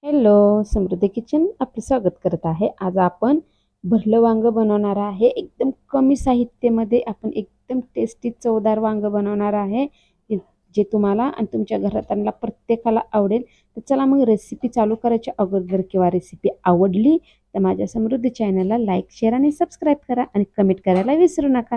Hello, समृद्धी kitchen आपलं स्वागत करत आहे. आज आपण भरलं वांग बनवणार आहे. एकदम कमी साहित्यामध्ये आपण एकदम टेस्टी चवदार वांग बनवणार आहे, जे तुम्हाला आणि तुमच्या घरातल्या प्रत्येकाला आवडेल. तर चला मग रेसिपी चालू करायच्या अगोदर किंवा रेसिपी आवडली तर माझ्या समृद्धी चॅनलला लाईक, शेअर आणि सबस्क्राईब करा आणि कमेंट करायला विसरू नका.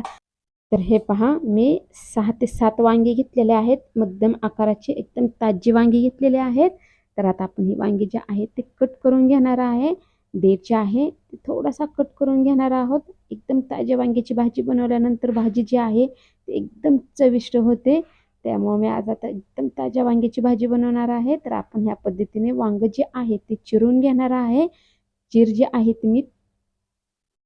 तर हे पहा, मी 6 ते 7 वांगी घेतलेले आहेत. मध्यम आकाराचे एकदम ताजी वांगी घेतलेले आहेत. तर आता आपण ही वांगी जे आहेत ते कट करून घेणार आहे. देठ जे आहे ते थोडासा कट करून घेणार आहोत. एकदम ताज्या वांग्याची भाजी बनवल्यानंतर भाजी जी आहे ती एकदम चविष्ट होते. त्यामुळे मी आज आता एकदम ताज्या वांग्याची भाजी बनवणार आहे. तर आपण ह्या पद्धतीने वांग जे आहे ते चिरून घेणार आहे. चीर जे आहे ते मी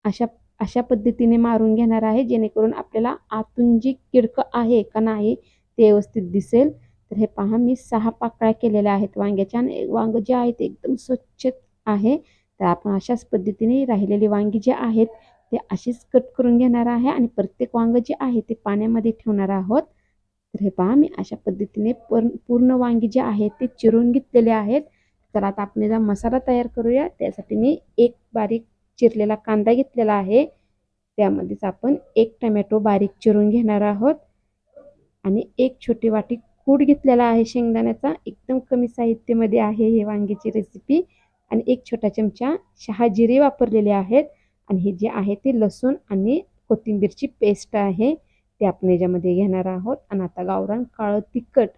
अशा अशा पद्धतीने मारून घेणार आहे, जेणेकरून आपल्याला आतून जी किडकं आहे का नाही ते व्यवस्थित दिसेल. तर हे पहा, मी 6 पाकळ्या केलेल्या आहेत वांग्याच्या आणि वांग जे आहे ते एकदम स्वच्छ आहे. तर आपण अशाच पद्धतीने राहिलेली वांगी जे आहेत ते अशीच कट करून घेणार आहे आणि प्रत्येक वांग जे आहे ते पाण्यामध्ये ठेवणार आहोत. तर हे पहा, मी अशा पद्धतीने पूर्ण वांगी जे आहेत ते चिरून घेतलेले आहेत. तर आता आपण याचा मसाला तयार करूया. त्यासाठी मी एक बारीक चिरलेला कांदा घेतलेला आहे. त्यामध्येच आपण एक टोमॅटो बारीक चिरून घेणार आहोत आणि एक छोटी वाटी कूट घेतलेला आहे शेंगदाण्याचा. एकदम कमी साहित्यामध्ये आहे ही वांग्याची रेसिपी. आणि एक छोटा चमचा शहा जिरे वापरलेले आहेत. आणि हे जे आहे ते लसूण आणि कोथिंबीरची पेस्ट आहे ते आपण याच्यामध्ये घेणार आहोत. आणि आता गावरान काळं तिखट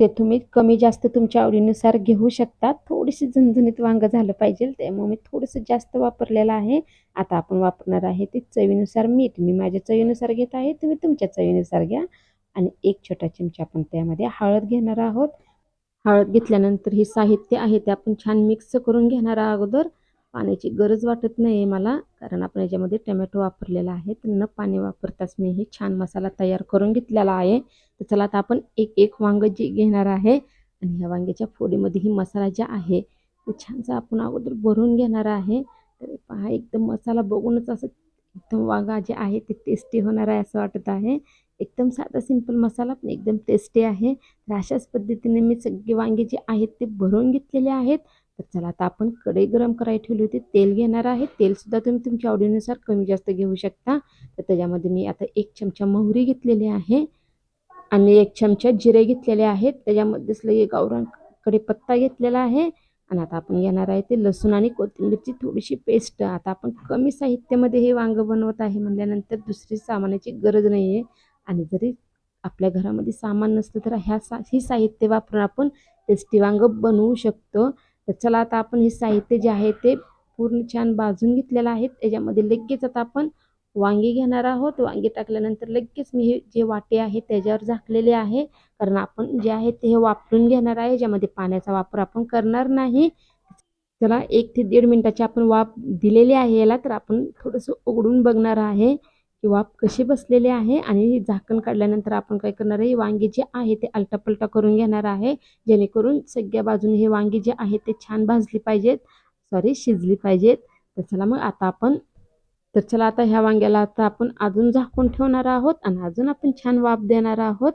ते तुम्ही कमी जास्त तुमच्या आवडीनुसार घेऊ शकता. थोडीशी झणझणीत वांग झालं पाहिजे, त्यामुळे मी थोडंसं जास्त वापरलेलं आहे. आता आपण वापरणार आहे ते चवीनुसार मीठ. मी माझ्या चवीनुसार घेत आहे, तुम्ही तुमच्या चवीनुसार घ्या. आणि एक छोटा चमचा आपण त्यामध्ये हळद घेणार आहोत. हळद घेतल्यानंतर हे साहित्य आहे ते आपण छान मिक्स करून घेणार आहोत. अगोदर पाण्याची गरज वाटत नाही मला, कारण आपण याच्यामध्ये टोमॅटो वापरलेला आहे. तर न पाणी वापरताच मी हे छान मसाला तयार करून घेतलेला आहे. तर चला आता आपण एक एक वांग जे घेणार आहे आणि ह्या वांग्याच्या फोडीमध्ये ही मसाला जे आहे ते छानसा आपण अगोदर भरून घेणार आहे. तर पहा, एकदम मसाला बघूनच असं एकदम वांगा जे आहे ते टेस्टी होणार आहे असं वाटत आहे. एकदम साधा सिंपल मसाला पण एकदम टेस्टी आहे. तर अशाच पद्धतीने मी सगळे वांगे जे आहेत ते भरून घेतलेले आहेत. तर चला आता आपण कढई गरम करायला ठेवली होती, तेल घेणार आहे. तेलसुद्धा तुम्ही तुमच्या आवडीनुसार कमी जास्त घेऊ शकता. तर त्याच्यामध्ये मी आता 1 चमचा मोहरी घेतलेली आहे आणि 1 चमचा जिरे घेतलेले आहेत. त्याच्यामध्येच लई गावरान कढीपत्ता घेतलेला आहे. आणि आता आपण घेणार आहे ते लसूण आणि कोथिंबीरची थोडीशी पेस्ट. आता आपण कमी साहित्यामध्ये हे वांग बनवत आहे म्हणल्यानंतर दुसरी सामानाची गरज नाही आहे. आणि जरी आपल्या घरामध्ये सामान नसलं तर ही साहित्य वापरून आपण टेस्टी वांग बनवू शकतो. तर चला आता आपण हे साहित्य जे आहे ते पूर्ण छान भाजून घेतलेलं आहे. त्याच्यामध्ये लगेच आता आपण वांगी घेणार आहोत. वांगी टाकल्यानंतर लगेच मी हे जे वाटे आहे त्याच्यावर झाकलेले आहे, कारण आपण जे आहे ते हे वापरून घेणार आहे, ज्यामध्ये पाण्याचा वापर आपण करणार नाही. चला 1 ते 1.5 मिनिटाची आपण वाफ दिलेली आहे याला. तर आपण थोडंसं उघडून बघणार आहे की वाफ कशी बसलेली आहे. आणि झाकण काढल्यानंतर आपण काय करणार आहे, वांगी जे आहे ते अलटापलटा करून घेणार आहे, जेणेकरून सगळ्या बाजूने हे वांगी जे आहे ते छान भाजली पाहिजेत, शिजली पाहिजेत. तर चला मग आता आपण आता ह्या वांग्याला आता आपण अजून झाकून ठेवणार आहोत आणि अजून आपण छान वाफ देणार आहोत.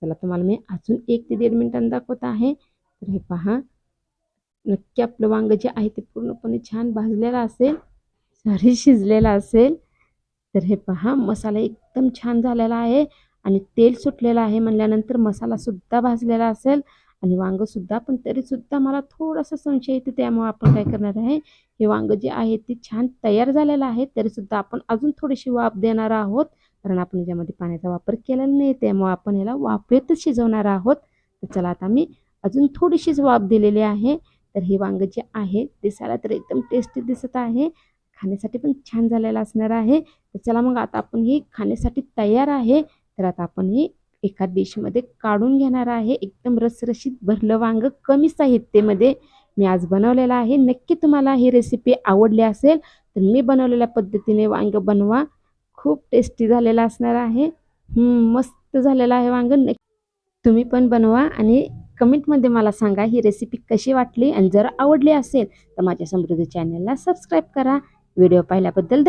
चला तुम्हाला मी अजून 1 ते 1.5 मिनिटांनी दाखवत आहे. तर हे पहा, नक्की आपलं वांग जे आहे ते पूर्णपणे छान भाजलेलं असेल, शिजलेला असेल. तर हे पहा, मसाला एकदम छान झालेला आहे आणि तेल सुटलेलं आहे म्हणल्यानंतर मसाला सुद्धा भाजलेला असेल आणि वांग सुद्धा. पण तरी सुद्धा मला थोडासा संशय येतो, त्यामुळे आपण काय करणार आहे, हे वांग जे आहे ते छान तयार झालेलं आहे तरी सुद्धा आपण अजून थोडीशी वाफ देणार आहोत, कारण आपण याच्यामध्ये पाण्याचा वापर केलेला नाही, त्यामुळे आपण याला वाफेतच शिजवणार आहोत. तर चला आता मी अजून थोडीशीच वाफ दिलेली आहे. तर हे वांग जे आहे दिसायला तर एकदम टेस्टी दिसत आहे, खाण्यासाठी पण छान झालेलं असणार आहे. तर चला मग आता आपण ही खाण्यासाठी तयार आहे. तर आता आपण ही एका डिशमध्ये काढून घेणार आहे. एकदम रसरशीत भरलं वांग कमी साहित्यामध्ये मी आज बनवलेलं आहे. नक्की तुम्हाला ही रेसिपी आवडली असेल तर मी बनवलेल्या पद्धतीने वांग बनवा, खूप टेस्टी झालेलं असणार आहे. मस्त झालेलं आहे वांग. तुम्ही पण बनवा आणि कमेंटमध्ये मला सांगा ही रेसिपी कशी वाटली. आणि जर आवडली असेल तर माझ्या समृद्धी चॅनलला सबस्क्राईब करा. व्हिडिओ पाहिल्याबद्दल धन्यवाद.